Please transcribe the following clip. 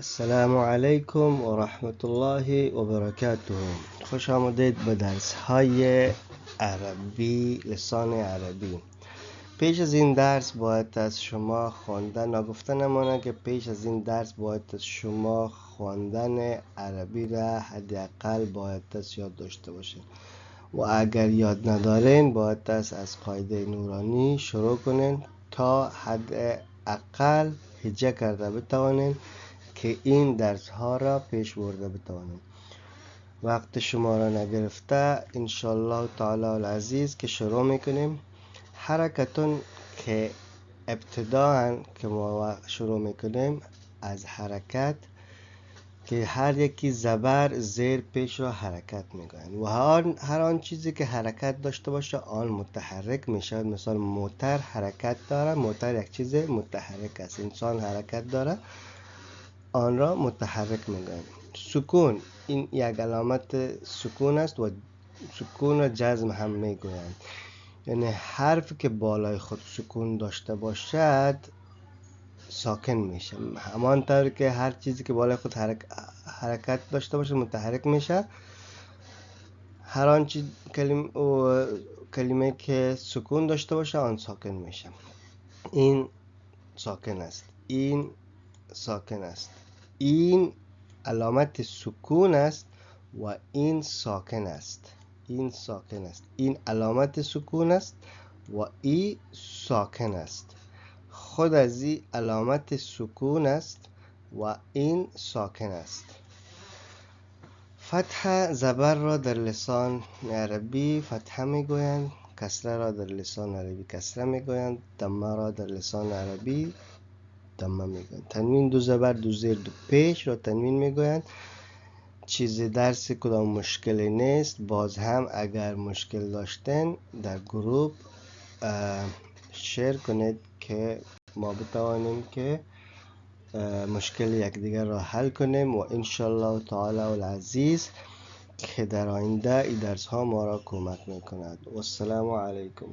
السلام علیکم و رحمت الله و برکاته. خوش آمدید به درس های عربی، لسان عربی. پیش از این درس باید از شما خواندن نگفته نمانه که پیش از این درس باید از شما خواندن عربی را حداقل باید از یاد داشته باشین و اگر یاد ندارین باید از قاعده نورانی شروع کنین تا حداقل هجا کرده بتوانین که این درس ها را پیش برده بتوانیم. وقت شما را نگرفته انشالله تعالی العزیز که شروع میکنیم. حرکتون که ابتداء که ما شروع میکنیم از حرکت که هر یکی زبر زیر پیش را حرکت میگوین و هر آن چیزی که حرکت داشته باشه آن متحرک میشه. مثال موتر حرکت داره، موتر یک چیز متحرک است. انسان حرکت داره، آن را متحرک میگویند. سکون این یک علامت سکون است و سکون را جزم هم میگویند. یعنی حرف که بالای خود سکون داشته باشد ساکن میشه. همانطور که هر چیزی که بالای خود حرکت داشته باشه متحرک میشه. هر آن چیز کلمه که سکون داشته باشه آن ساکن میشه. این ساکن است، این ساکن است، این علامت سکون است و این ساکن است. این ساکن است، این علامت سکون است و این ساکن است. خود از این علامت سکون است و این ساکن است. فتح زبر را در لسان عربی فتحه میگویند، کسره را در لسان عربی کسره میگویند، دمه را در لسان عربی دمه میگویند. تنوین دو زبر دو زیر دو پیش را تنوین میگویند. چیز درس کدام مشکلی نیست. باز هم اگر مشکل داشتن در گروپ شیر کنید که ما بتوانیم که مشکل یکدیگر را حل کنیم و انشالله تعالی العزیز که در آینده این درس ها ما را کمک میکند. و السلام علیکم.